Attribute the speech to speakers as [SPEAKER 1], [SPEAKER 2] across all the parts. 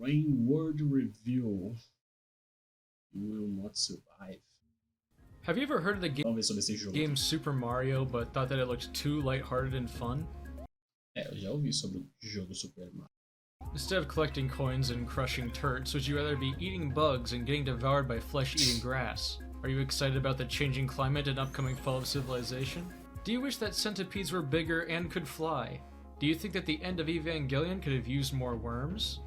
[SPEAKER 1] Rain World Review. You will not survive.
[SPEAKER 2] Have you ever heard of the
[SPEAKER 1] Vamos ver sobre esse jogo.
[SPEAKER 2] game Super Mario, but thought that it looked too lighthearted and fun?
[SPEAKER 1] Eu já ouvi sobre o jogo Super Mario.
[SPEAKER 2] Instead of collecting coins and crushing turds, would you rather be eating bugs and getting devoured by flesh-eating grass? Are you excited about the changing climate and upcoming fall of civilization? Do you wish that centipedes were bigger and could fly? Do you think that the end of Evangelion could have used more worms?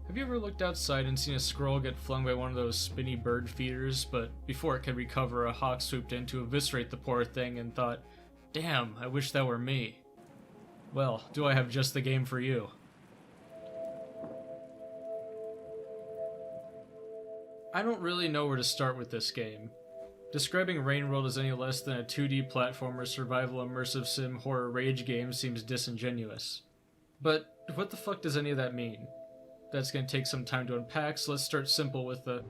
[SPEAKER 2] Have you ever looked outside and seen a squirrel get flung by one of those spinny bird feeders, but before it could recover, a hawk swooped in to eviscerate the poor thing and thought, "Damn, I wish that were me." Well, do I have just the game for you? I don't really know where to start with this game. Describing Rain World as any less than a 2D platformer survival immersive sim horror rage game seems disingenuous. But what the fuck does any of that mean? That's gonna take some time to unpack, so let's start simple with the...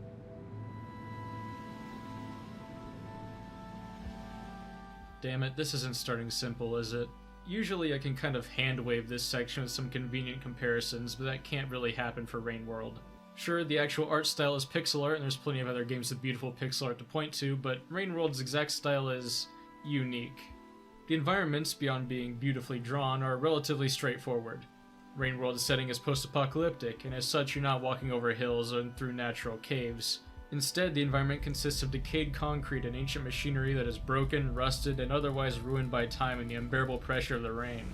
[SPEAKER 2] Damn it, this isn't starting simple, is it? Usually I can kind of hand-wave this section with some convenient comparisons, but that can't really happen for Rain World. Sure, the actual art style is pixel art, and there's plenty of other games with beautiful pixel art to point to, but Rain World's exact style is unique. The environments, beyond being beautifully drawn, are relatively straightforward. Rain World's setting is post-apocalyptic, and as such you're not walking over hills and through natural caves. Instead, the environment consists of decayed concrete and ancient machinery that is broken, rusted, and otherwise ruined by time and the unbearable pressure of the rain.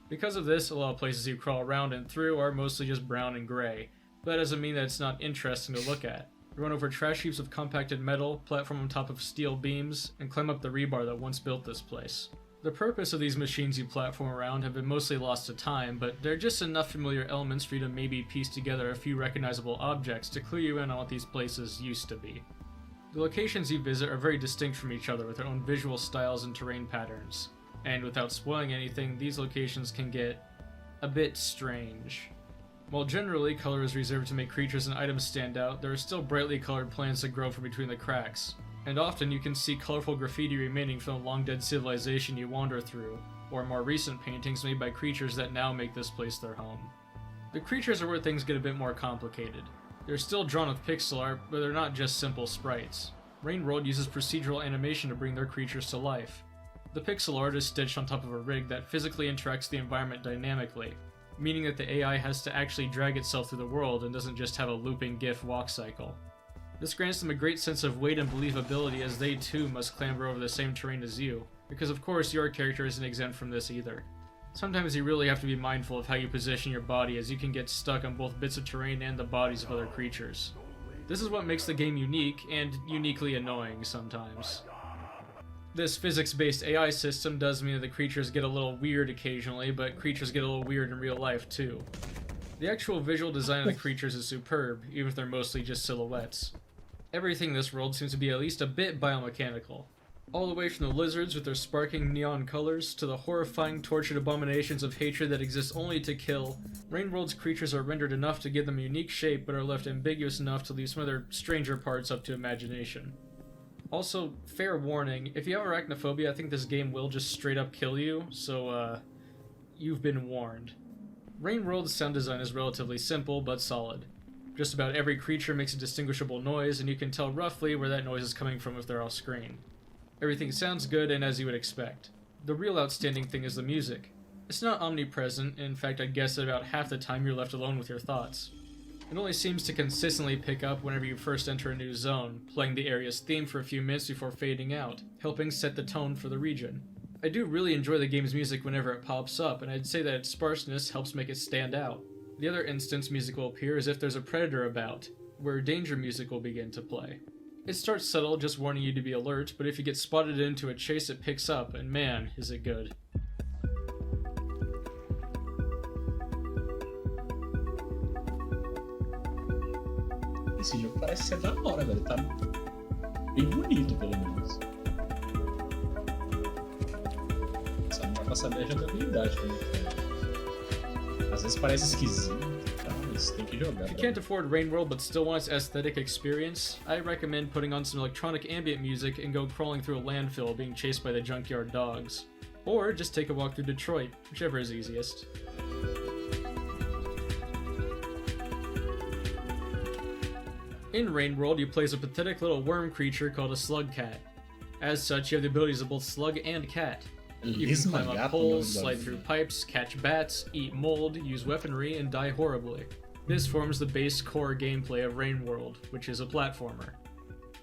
[SPEAKER 2] Because of this, a lot of places you crawl around and through are mostly just brown and gray, but that doesn't mean that it's not interesting to look at. You run over trash heaps of compacted metal, platform on top of steel beams, and climb up the rebar that once built this place. The purpose of these machines you platform around have been mostly lost to time, but there are just enough familiar elements for you to maybe piece together a few recognizable objects to clue you in on what these places used to be. The locations you visit are very distinct from each other with their own visual styles and terrain patterns, and without spoiling anything, these locations can get a bit strange. While generally color is reserved to make creatures and items stand out, there are still brightly colored plants that grow from between the cracks, and often you can see colorful graffiti remaining from the long-dead civilization you wander through, or more recent paintings made by creatures that now make this place their home. The creatures are where things get a bit more complicated. They're still drawn with pixel art, but they're not just simple sprites. Rain World uses procedural animation to bring their creatures to life. The pixel art is stitched on top of a rig that physically interacts with the environment dynamically, meaning that the AI has to actually drag itself through the world and doesn't just have a looping GIF walk cycle. This grants them a great sense of weight and believability as they too must clamber over the same terrain as you, because of course your character isn't exempt from this either. Sometimes you really have to be mindful of how you position your body, as you can get stuck on both bits of terrain and the bodies of other creatures. This is what makes the game unique, and uniquely annoying sometimes. This physics-based AI system does mean that the creatures get a little weird occasionally, but creatures get a little weird in real life too. The actual visual design of the creatures is superb, even if they're mostly just silhouettes. Everything in this world seems to be at least a bit biomechanical. All the way from the lizards with their sparkling neon colors, to the horrifying tortured abominations of hatred that exist only to kill, Rain World's creatures are rendered enough to give them a unique shape, but are left ambiguous enough to leave some of their stranger parts up to imagination. Also, fair warning, if you have arachnophobia, I think this game will just straight up kill you, so you've been warned. Rain World's sound design is relatively simple, but solid. Just about every creature makes a distinguishable noise, and you can tell roughly where that noise is coming from if they're off screen. Everything sounds good and as you would expect. The real outstanding thing is the music. It's not omnipresent, in fact I'd guess that about half the time you're left alone with your thoughts. It only seems to consistently pick up whenever you first enter a new zone, playing the area's theme for a few minutes before fading out, helping set the tone for the region. I do really enjoy the game's music whenever it pops up, and I'd say that its sparseness helps make it stand out. The other instance music will appear is if there's a predator about, where danger music will begin to play. It starts subtle, just warning you to be alert, but if you get spotted into a chase it picks up, and man, is it good.
[SPEAKER 1] Esse jogo parece ser da hora, velho. Tá bem bonito, pelo menos. Só não dá pra saber a jogabilidade, né? Às vezes parece esquisito, tá? Mas tem que jogar.
[SPEAKER 2] If you can't afford Rain World but still want its aesthetic experience, I recommend putting on some electronic ambient music and go crawling through a landfill being chased by the junkyard dogs. Or just take a walk through Detroit, whichever is easiest. In Rain World, you play as a pathetic little worm creature called a slug cat. As such, you have the abilities of both slug and cat. You can climb up poles, slide through pipes, catch bats, eat mold, use weaponry, and die horribly. This forms the base core gameplay of Rain World, which is a platformer.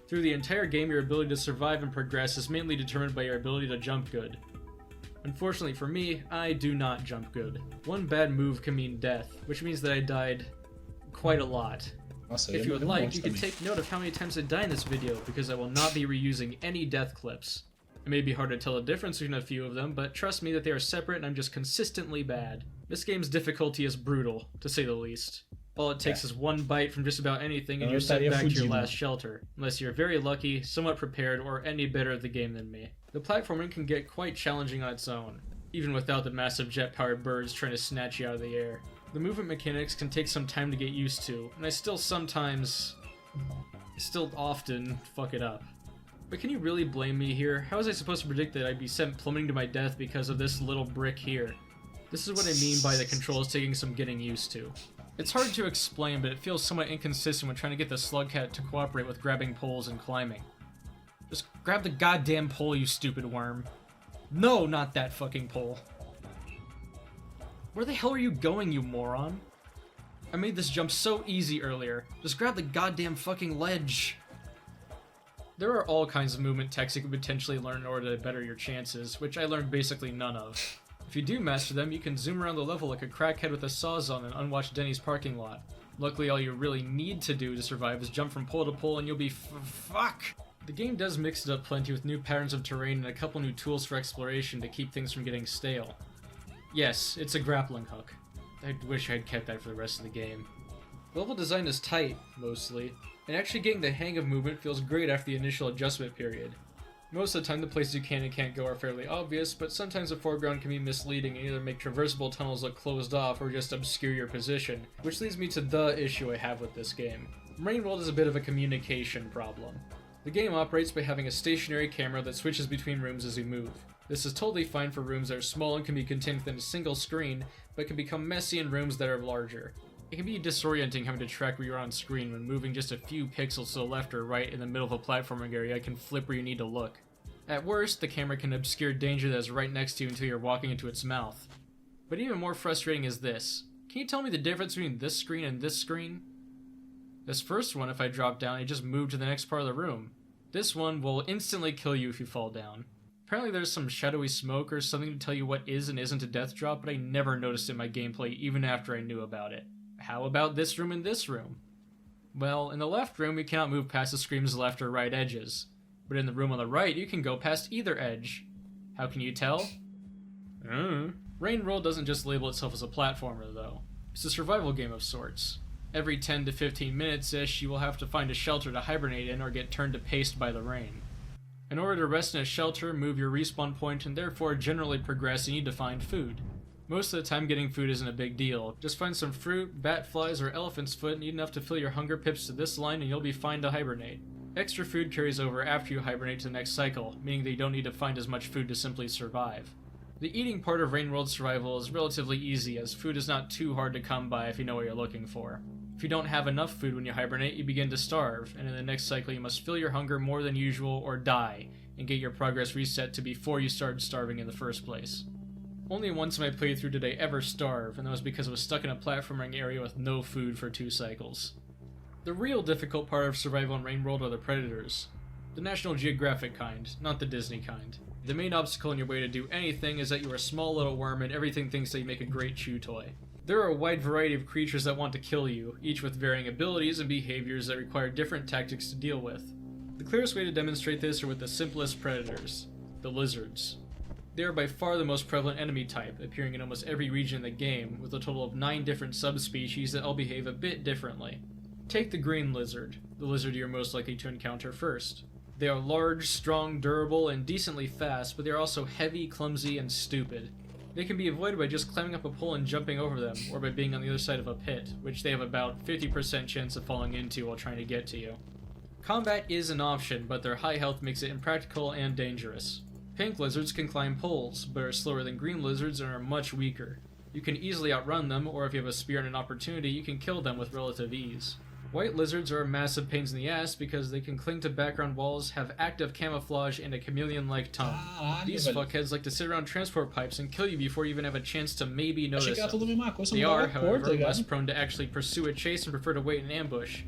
[SPEAKER 2] Through the entire game, your ability to survive and progress is mainly determined by your ability to jump good. Unfortunately for me, I do not jump good. One bad move can mean death, which means that I died quite a lot. If you would like, you can take note of how many times I die in this video, because I will not be reusing any death clips. It may be hard to tell the difference between a few of them, but trust me that they are separate and I'm just consistently bad. This game's difficulty is brutal, to say the least. All it takes is one bite from just about anything and you're sent back to your last shelter, unless you're very lucky, somewhat prepared, or any better at the game than me. The platforming can get quite challenging on its own, even without the massive jet-powered birds trying to snatch you out of the air. The movement mechanics can take some time to get used to, and I still often fuck it up. But can you really blame me here? How was I supposed to predict that I'd be sent plummeting to my death because of this little brick here? This is what I mean by the controls taking some getting used to. It's hard to explain, but it feels somewhat inconsistent when trying to get the slug cat to cooperate with grabbing poles and climbing. Just grab the goddamn pole, you stupid worm. No, not that fucking pole. Where the hell are you going, you moron? I made this jump so easy earlier. Just grab the goddamn fucking ledge. There are all kinds of movement techs you could potentially learn in order to better your chances, which I learned basically none of. If you do master them, you can zoom around the level like a crackhead with a sawzall in an unwatched Denny's parking lot. Luckily, all you really need to do to survive is jump from pole to pole and you'll be fuck! The game does mix it up plenty with new patterns of terrain and a couple new tools for exploration to keep things from getting stale. Yes, it's a grappling hook. I wish I'd kept that for the rest of the game. The level design is tight, mostly, and actually getting the hang of movement feels great after the initial adjustment period. Most of the time the places you can and can't go are fairly obvious, but sometimes the foreground can be misleading and either make traversable tunnels look closed off or just obscure your position, which leads me to the issue I have with this game. Rain World is a bit of a communication problem. The game operates by having a stationary camera that switches between rooms as you move. This is totally fine for rooms that are small and can be contained within a single screen, but can become messy in rooms that are larger. It can be disorienting having to track where you're on screen when moving just a few pixels to the left or right in the middle of a platforming area can flip where you need to look. At worst, the camera can obscure danger that is right next to you until you're walking into its mouth. But even more frustrating is this. Can you tell me the difference between this screen and this screen? This first one, if I drop down, it just moved to the next part of the room. This one will instantly kill you if you fall down. Apparently there's some shadowy smoke or something to tell you what is and isn't a death drop, but I never noticed it in my gameplay even after I knew about it. How about this room and this room? Well, in the left room you cannot move past the screen's left or right edges, but in the room on the right you can go past either edge. How can you tell? Rain World doesn't just label itself as a platformer though. It's a survival game of sorts. Every 10 to 15 minutes-ish you will have to find a shelter to hibernate in or get turned to paste by the rain. In order to rest in a shelter, move your respawn point, and therefore generally progress, you need to find food. Most of the time getting food isn't a big deal. Just find some fruit, bat flies, or elephant's foot and eat enough to fill your hunger pips to this line and you'll be fine to hibernate. Extra food carries over after you hibernate to the next cycle, meaning that you don't need to find as much food to simply survive. The eating part of Rain World survival is relatively easy, as food is not too hard to come by if you know what you're looking for. If you don't have enough food when you hibernate, you begin to starve, and in the next cycle you must fill your hunger more than usual or die, and get your progress reset to before you started starving in the first place. Only once in my playthrough did I ever starve, and that was because I was stuck in a platforming area with no food for 2 cycles. The real difficult part of survival in Rain World are the predators. The National Geographic kind, not the Disney kind. The main obstacle in your way to do anything is that you are a small little worm and everything thinks that you make a great chew toy. There are a wide variety of creatures that want to kill you, each with varying abilities and behaviors that require different tactics to deal with. The clearest way to demonstrate this are with the simplest predators, the lizards. They are by far the most prevalent enemy type, appearing in almost every region in the game, with a total of 9 different subspecies that all behave a bit differently. Take the green lizard, the lizard you're most likely to encounter first. They are large, strong, durable, and decently fast, but they are also heavy, clumsy, and stupid. They can be avoided by just climbing up a pole and jumping over them, or by being on the other side of a pit, which they have about 50% chance of falling into while trying to get to you. Combat is an option, but their high health makes it impractical and dangerous. Pink lizards can climb poles, but are slower than green lizards and are much weaker. You can easily outrun them, or if you have a spear and an opportunity, you can kill them with relative ease. White lizards are massive pains in the ass because they can cling to background walls, have active camouflage, and a chameleon-like tongue. These fuckheads like to sit around transport pipes and kill you before you even have a chance to maybe notice them. They are, however, less prone to actually pursue a chase and prefer to wait in ambush,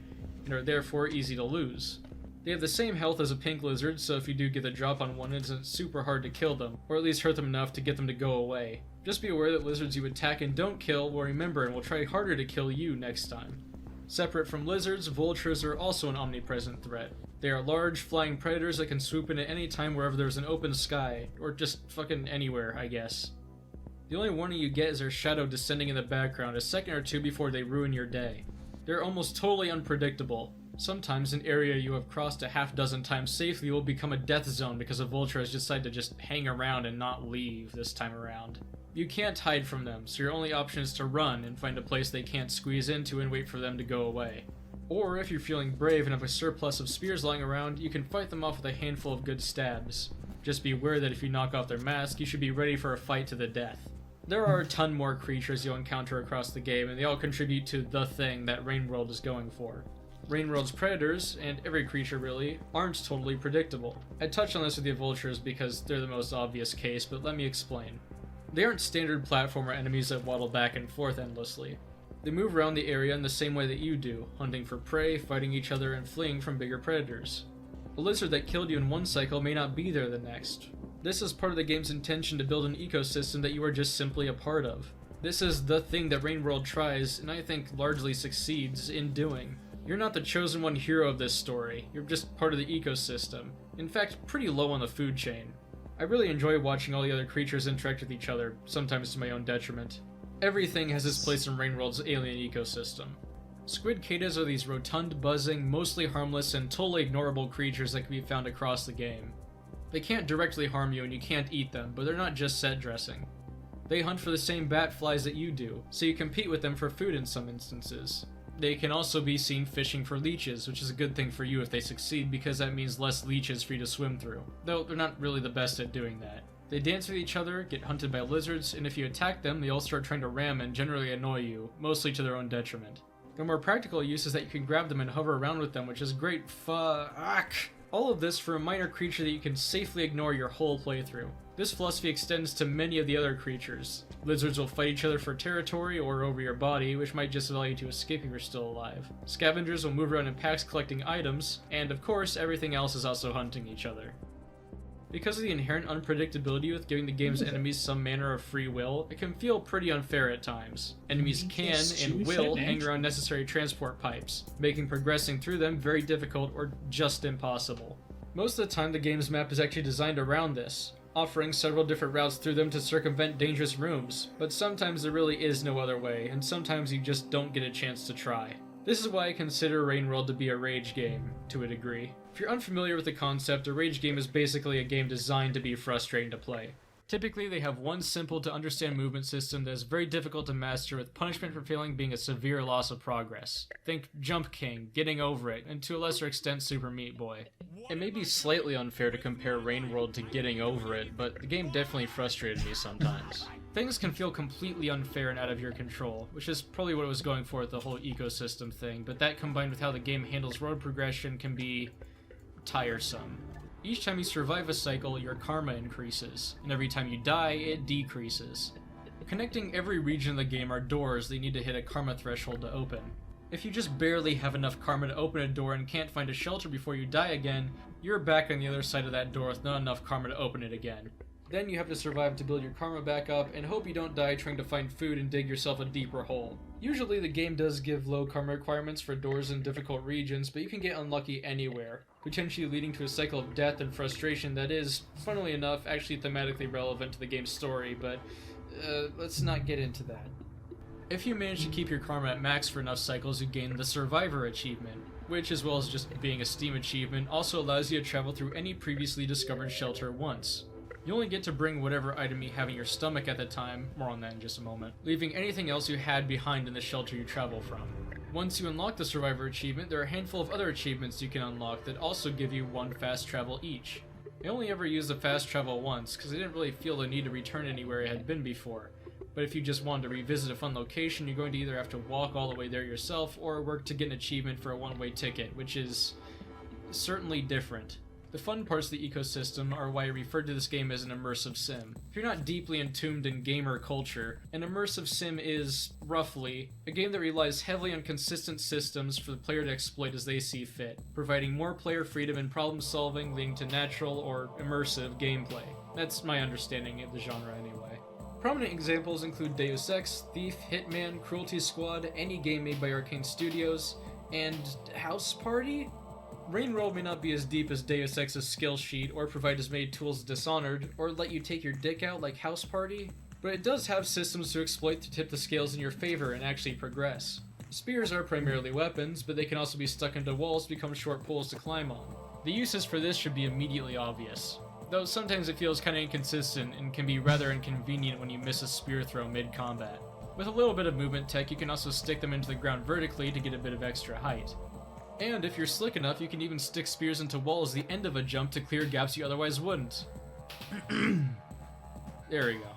[SPEAKER 2] and are therefore easy to lose. They have the same health as a pink lizard, so if you do get the drop on one, it isn't super hard to kill them, or at least hurt them enough to get them to go away. Just be aware that lizards you attack and don't kill will remember and will try harder to kill you next time. Separate from lizards, vultures are also an omnipresent threat. They are large, flying predators that can swoop in at any time wherever there's an open sky, or just fucking anywhere, I guess. The only warning you get is their shadow descending in the background a second or two before they ruin your day. They're almost totally unpredictable. Sometimes an area you have crossed a half dozen times safely will become a death zone because a vulture has decided to just hang around and not leave this time around. You can't hide from them, so your only option is to run and find a place they can't squeeze into and wait for them to go away. Or, if you're feeling brave and have a surplus of spears lying around, you can fight them off with a handful of good stabs. Just be aware that if you knock off their mask, you should be ready for a fight to the death. There are a ton more creatures you'll encounter across the game, and they all contribute to the thing that Rainworld is going for. Rainworld's predators, and every creature really, aren't totally predictable. I touched on this with the vultures because they're the most obvious case, but let me explain. They aren't standard platformer enemies that waddle back and forth endlessly. They move around the area in the same way that you do, hunting for prey, fighting each other, and fleeing from bigger predators. A lizard that killed you in one cycle may not be there the next. This is part of the game's intention to build an ecosystem that you are just simply a part of. This is the thing that Rainworld tries, and I think largely succeeds, in doing. You're not the chosen one hero of this story, you're just part of the ecosystem. In fact, pretty low on the food chain. I really enjoy watching all the other creatures interact with each other, sometimes to my own detriment. Everything has its place in Rainworld's alien ecosystem. Squid cicadas are these rotund, buzzing, mostly harmless, and totally ignorable creatures that can be found across the game. They can't directly harm you and you can't eat them, but they're not just set dressing. They hunt for the same bat flies that you do, so you compete with them for food in some instances. They can also be seen fishing for leeches, which is a good thing for you if they succeed because that means less leeches for you to swim through, though they're not really the best at doing that. They dance with each other, get hunted by lizards, and if you attack them, they all start trying to ram and generally annoy you, mostly to their own detriment. Their more practical use is that you can grab them and hover around with them, which is great fuck. All of this for a minor creature that you can safely ignore your whole playthrough. This philosophy extends to many of the other creatures. Lizards will fight each other for territory or over your body, which might just allow you to escape if you're still alive. Scavengers will move around in packs collecting items, and of course, everything else is also hunting each other. Because of the inherent unpredictability with giving the game's enemies some manner of free will, it can feel pretty unfair at times. Enemies can and will hang around necessary transport pipes, making progressing through them very difficult or just impossible. Most of the time the game's map is actually designed around this, offering several different routes through them to circumvent dangerous rooms, but sometimes there really is no other way, and sometimes you just don't get a chance to try. This is why I consider Rainworld to be a rage game, to a degree. If you're unfamiliar with the concept, a rage game is basically a game designed to be frustrating to play. Typically, they have one simple to understand movement system that is very difficult to master, with punishment for failing being a severe loss of progress. Think Jump King, Getting Over It, and to a lesser extent Super Meat Boy. It may be slightly unfair to compare Rainworld to Getting Over It, but the game definitely frustrated me sometimes. Things can feel completely unfair and out of your control, which is probably what it was going for with the whole ecosystem thing, but that combined with how the game handles road progression can be tiresome. Each time you survive a cycle, your karma increases, and every time you die, it decreases. Connecting every region of the game are doors that you need to hit a karma threshold to open. If you just barely have enough karma to open a door and can't find a shelter before you die again, you're back on the other side of that door with not enough karma to open it again. Then you have to survive to build your karma back up and hope you don't die trying to find food and dig yourself a deeper hole. Usually the game does give low karma requirements for doors in difficult regions, but you can get unlucky anywhere, potentially leading to a cycle of death and frustration that is, funnily enough, actually thematically relevant to the game's story, but let's not get into that. If you manage to keep your karma at max for enough cycles, you gain the Survivor achievement, which, as well as just being a Steam achievement, also allows you to travel through any previously discovered shelter once. You only get to bring whatever item you have in your stomach at the time, more on that in just a moment, leaving anything else you had behind in the shelter you travel from. Once you unlock the Survivor achievement, there are a handful of other achievements you can unlock that also give you one fast travel each. I only ever used the fast travel once, because I didn't really feel the need to return anywhere I had been before, But if you just want to revisit a fun location, you're going to either have to walk all the way there yourself or work to get an achievement for a one-way ticket, which is certainly different. The fun parts of the ecosystem are why I referred to this game as an immersive sim. If you're not deeply entombed in gamer culture, an immersive sim is, roughly, a game that relies heavily on consistent systems for the player to exploit as they see fit, providing more player freedom and problem solving, leading to natural or immersive gameplay. That's my understanding of the genre anyway. Prominent examples include Deus Ex, Thief, Hitman, Cruelty Squad, any game made by Arcane Studios, and House Party? Rain World may not be as deep as Deus Ex's skill sheet, or provide as many tools as Dishonored, or let you take your dick out like House Party, but it does have systems to exploit to tip the scales in your favor and actually progress. Spears are primarily weapons, but they can also be stuck into walls to become short poles to climb on. The uses for this should be immediately obvious, though sometimes it feels kinda inconsistent and can be rather inconvenient when you miss a spear throw mid-combat. With a little bit of movement tech, you can also stick them into the ground vertically to get a bit of extra height. And if you're slick enough, you can even stick spears into walls at the end of a jump to clear gaps you otherwise wouldn't. There we go.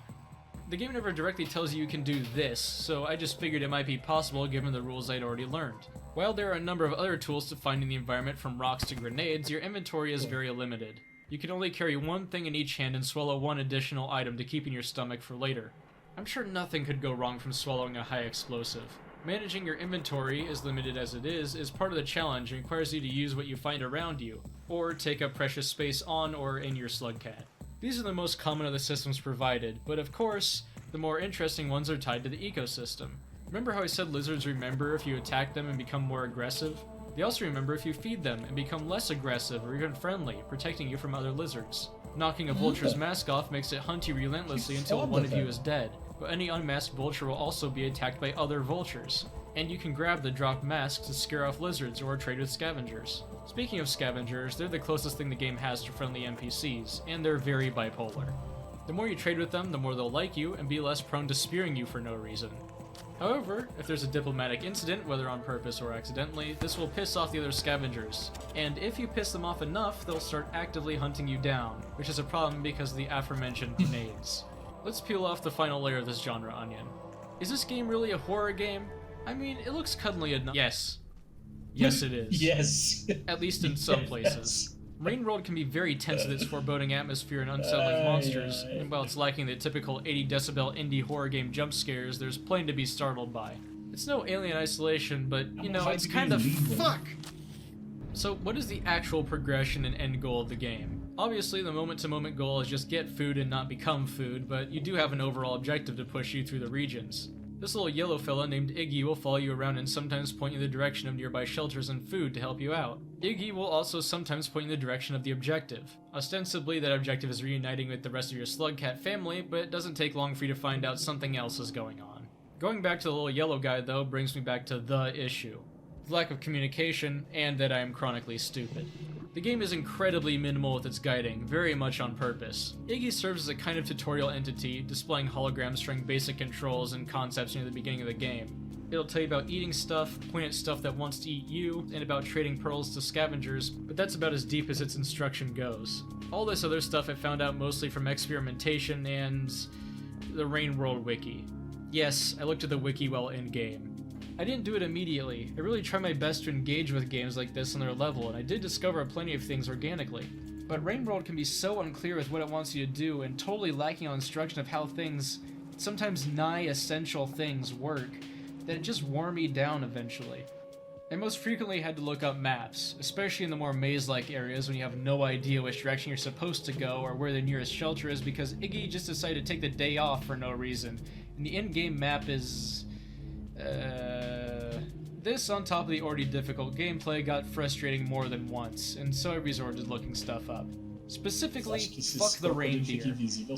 [SPEAKER 2] The game never directly tells you can do this, so I just figured it might be possible given the rules I'd already learned. While there are a number of other tools to finding the environment from rocks to grenades, your inventory is very limited. You can only carry one thing in each hand and swallow one additional item to keep in your stomach for later. I'm sure nothing could go wrong from swallowing a high explosive. Managing your inventory, as limited as it is part of the challenge and requires you to use what you find around you, or take up precious space on or in your slugcat. These are the most common of the systems provided, but of course, the more interesting ones are tied to the ecosystem. Remember how I said lizards remember if you attack them and become more aggressive? They also remember if you feed them and become less aggressive or even friendly, protecting you from other lizards. Knocking a vulture's mask off makes it hunt you relentlessly until one of you is dead, but any unmasked vulture will also be attacked by other vultures. And you can grab the dropped mask to scare off lizards or trade with scavengers. Speaking of scavengers, they're the closest thing the game has to friendly NPCs, and they're very bipolar. The more you trade with them, the more they'll like you and be less prone to spearing you for no reason. However, if there's a diplomatic incident, whether on purpose or accidentally, this will piss off the other scavengers. And if you piss them off enough, they'll start actively hunting you down, which is a problem because of the aforementioned grenades. Let's peel off the final layer of this genre onion. Is this game really a horror game? I mean, it looks cuddly enough. Yes. Yes, it is.
[SPEAKER 1] Yes.
[SPEAKER 2] At least in some places. Rain World can be very tense with its foreboding atmosphere and unsettling monsters, and while it's lacking the typical 80 decibel indie horror game jump scares, there's plenty to be startled by. It's no Alien Isolation, but, you know, it's kind of fuck! So, what is the actual progression and end goal of the game? Obviously, the moment-to-moment goal is just get food and not become food, but you do have an overall objective to push you through the regions. This little yellow fella named Iggy will follow you around and sometimes point you in the direction of nearby shelters and food to help you out. Iggy will also sometimes point you in the direction of the objective. Ostensibly, that objective is reuniting with the rest of your Slugcat family, but it doesn't take long for you to find out something else is going on. Going back to the little yellow guy, though, brings me back to the issue. The lack of communication, and that I am chronically stupid. The game is incredibly minimal with its guiding, very much on purpose. Iggy serves as a kind of tutorial entity, displaying holograms showing basic controls and concepts near the beginning of the game. It'll tell you about eating stuff, point at stuff that wants to eat you, and about trading pearls to scavengers, but that's about as deep as its instruction goes. All this other stuff I found out mostly from experimentation and the Rain World wiki. Yes, I looked at the wiki while in-game. I didn't do it immediately. I really try my best to engage with games like this on their level, and I did discover plenty of things organically. But Rain World can be so unclear with what it wants you to do, and totally lacking on instruction of how things, sometimes nigh essential things, work, that it just wore me down eventually. I most frequently had to look up maps, especially in the more maze-like areas when you have no idea which direction you're supposed to go or where the nearest shelter is because Iggy just decided to take the day off for no reason, and the in-game map is... This, on top of the already difficult gameplay, got frustrating more than once, and so I resorted to looking stuff up. Specifically, fuck the reindeer.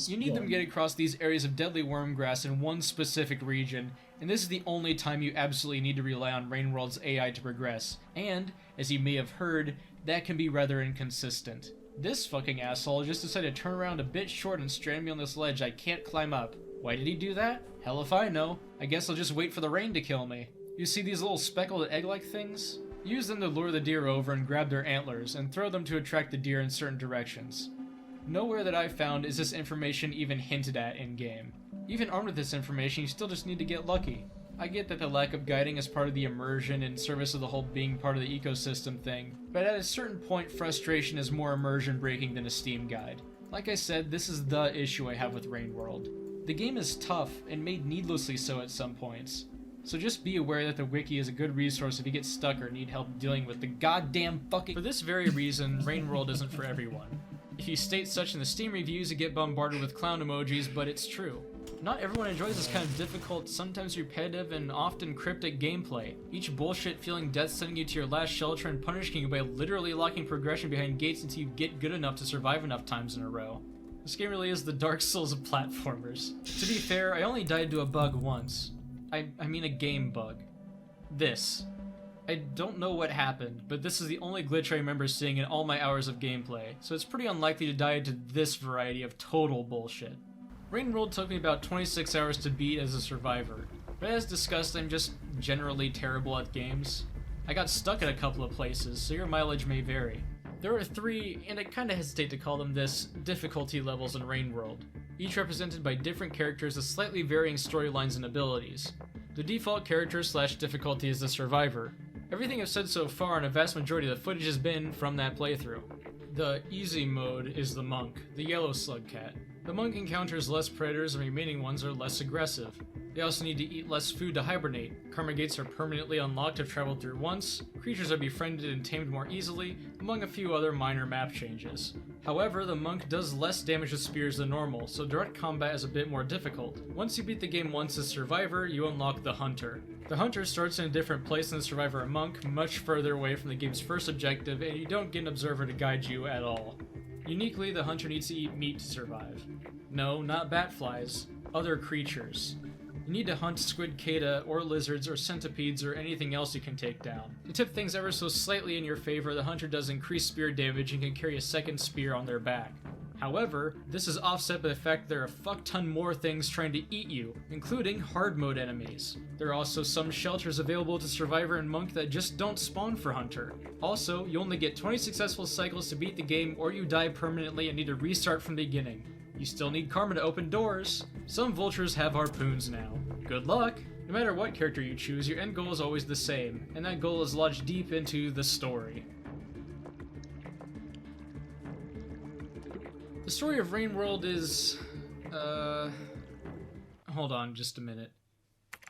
[SPEAKER 2] You need them to get across these areas of deadly wormgrass in one specific region, and this is the only time you absolutely need to rely on Rain World's AI to progress, and, as you may have heard, that can be rather inconsistent. This fucking asshole just decided to turn around a bit short and strand me on this ledge I can't climb up. Why did he do that? Hell if I know. I guess I'll just wait for the rain to kill me. You see these little speckled egg-like things? Use them to lure the deer over and grab their antlers, and throw them to attract the deer in certain directions. Nowhere that I've found is this information even hinted at in-game. Even armed with this information, you still just need to get lucky. I get that the lack of guiding is part of the immersion and service of the whole being part of the ecosystem thing, but at a certain point frustration is more immersion breaking than a Steam guide. Like I said, this is the issue I have with Rain World. The game is tough, and made needlessly so at some points. So just be aware that the wiki is a good resource if you get stuck or need help dealing with the goddamn fucking— For this very reason, Rain World isn't for everyone. If you state such in the Steam reviews, you get bombarded with clown emojis, but it's true. Not everyone enjoys this kind of difficult, sometimes repetitive, and often cryptic gameplay. Each bullshit-feeling death sending you to your last shelter and punishing you by literally locking progression behind gates until you get good enough to survive enough times in a row. This game really is the Dark Souls of platformers. To be fair, I only died to a bug once. I mean a game bug. This. I don't know what happened, but this is the only glitch I remember seeing in all my hours of gameplay, so it's pretty unlikely to die to this variety of total bullshit. Rain World took me about 26 hours to beat as a survivor, but as discussed, I'm just generally terrible at games. I got stuck at a couple of places, so your mileage may vary. There are 3, and I kinda hesitate to call them this, difficulty levels in Rain World, each represented by different characters with slightly varying storylines and abilities. The default character / difficulty is the survivor. Everything I've said so far and a vast majority of the footage has been from that playthrough. The easy mode is the monk, the yellow slug cat. The monk encounters less predators and remaining ones are less aggressive. They also need to eat less food to hibernate. Karma gates are permanently unlocked if traveled through once. Creatures are befriended and tamed more easily, among a few other minor map changes. However, the monk does less damage with spears than normal, so direct combat is a bit more difficult. Once you beat the game once as survivor, you unlock the hunter. The hunter starts in a different place than the survivor and monk, much further away from the game's first objective, and you don't get an observer to guide you at all. Uniquely, the hunter needs to eat meat to survive. No, not batflies. Other creatures. You need to hunt squid cata, or lizards, or centipedes, or anything else you can take down. To tip things ever so slightly in your favor, the hunter does increased spear damage and can carry a second spear on their back. However, this is offset by the fact that there are a fuck ton more things trying to eat you, including hard mode enemies. There are also some shelters available to survivor and monk that just don't spawn for hunter. Also, you only get 20 successful cycles to beat the game or you die permanently and need to restart from the beginning. You still need karma to open doors. Some vultures have harpoons now. Good luck! No matter what character you choose, your end goal is always the same, and that goal is lodged deep into the story. The story of Rain World is, hold on just a minute.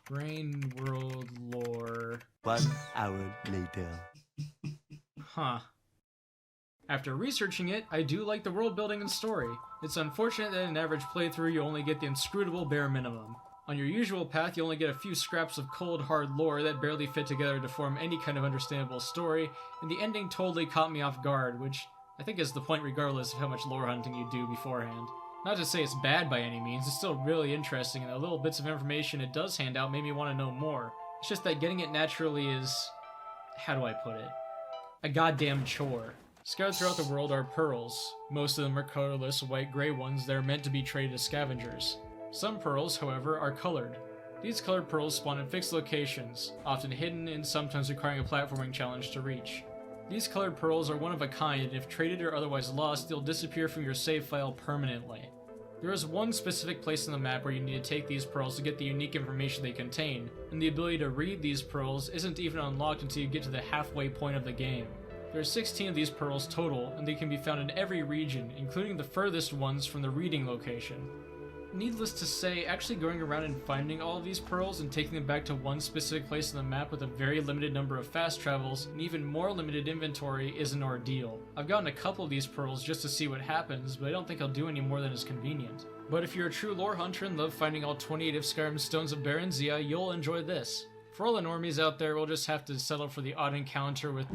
[SPEAKER 2] Rain World lore.
[SPEAKER 3] 1 hour later.
[SPEAKER 2] Huh. After researching it, I do like the world building and story. It's unfortunate that in an average playthrough you only get the inscrutable bare minimum. On your usual path, you only get a few scraps of cold, hard lore that barely fit together to form any kind of understandable story, and the ending totally caught me off guard, which I think is the point regardless of how much lore hunting you do beforehand. Not to say it's bad by any means, it's still really interesting, and the little bits of information it does hand out made me want to know more. It's just that getting it naturally is— how do I put it? A goddamn chore. Scattered throughout the world are pearls. Most of them are colorless, white-gray ones that are meant to be traded as scavengers. Some pearls, however, are colored. These colored pearls spawn in fixed locations, often hidden and sometimes requiring a platforming challenge to reach. These colored pearls are one of a kind, and if traded or otherwise lost, they'll disappear from your save file permanently. There is one specific place on the map where you need to take these pearls to get the unique information they contain, and the ability to read these pearls isn't even unlocked until you get to the halfway point of the game. There are 16 of these pearls total, and they can be found in every region, including the furthest ones from the reading location. Needless to say, actually going around and finding all of these pearls and taking them back to one specific place on the map with a very limited number of fast travels and even more limited inventory is an ordeal. I've gotten a couple of these pearls just to see what happens, but I don't think I'll do any more than is convenient. But if you're a true lore hunter and love finding all 28 of Skyrim's Stones of Baronzia, you'll enjoy this. For all the normies out there, we'll just have to settle for the odd encounter with—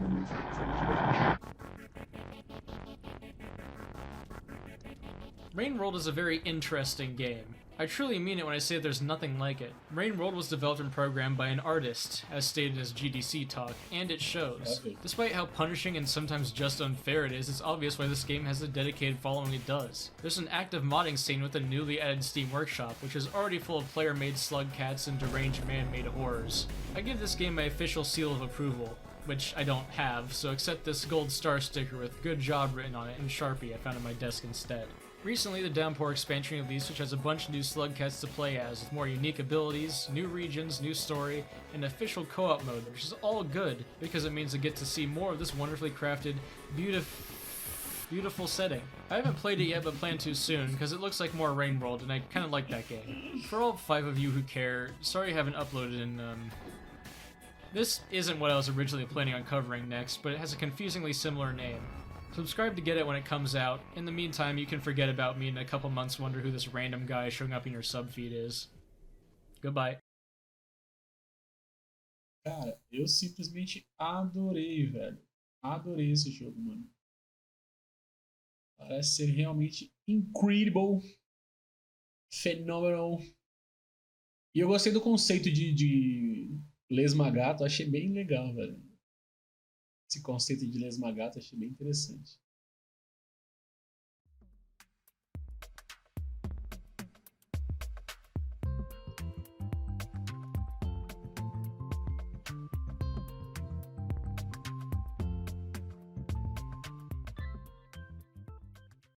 [SPEAKER 2] Rain World is a very interesting game. I truly mean it when I say there's nothing like it. Rain World was developed and programmed by an artist, as stated as GDC talk, and it shows. Despite how punishing and sometimes just unfair it is, it's obvious why this game has the dedicated following it does. There's an active modding scene with the newly added Steam Workshop, which is already full of player-made slug cats and deranged man-made horrors. I give this game my official seal of approval, which I don't have, so accept this gold star sticker with "good job" written on it in Sharpie I found on my desk instead. Recently, the Downpour expansion released, which has a bunch of new slugcats to play as, with more unique abilities, new regions, new story, and official co-op mode, which is all good, because it means I get to see more of this wonderfully crafted, beautiful setting. I haven't played it yet, but plan to soon, because it looks like more Rain World, and I kind of like that game. For all 5 of you who care, sorry I haven't uploaded in, This isn't what I was originally planning on covering next, but it has a confusingly similar name. Subscribe to get it when it comes out. In the meantime, you can forget about me and in a couple months wonder who this random guy showing up in your subfeed is. Goodbye.
[SPEAKER 1] Cara, eu simplesmente adorei, velho. Adorei esse jogo, mano. Parece ser realmente incredible, phenomenal. E eu gostei do conceito de lesma-gato, achei bem legal, velho. Esse conceito de lesma-gato achei bem interessante.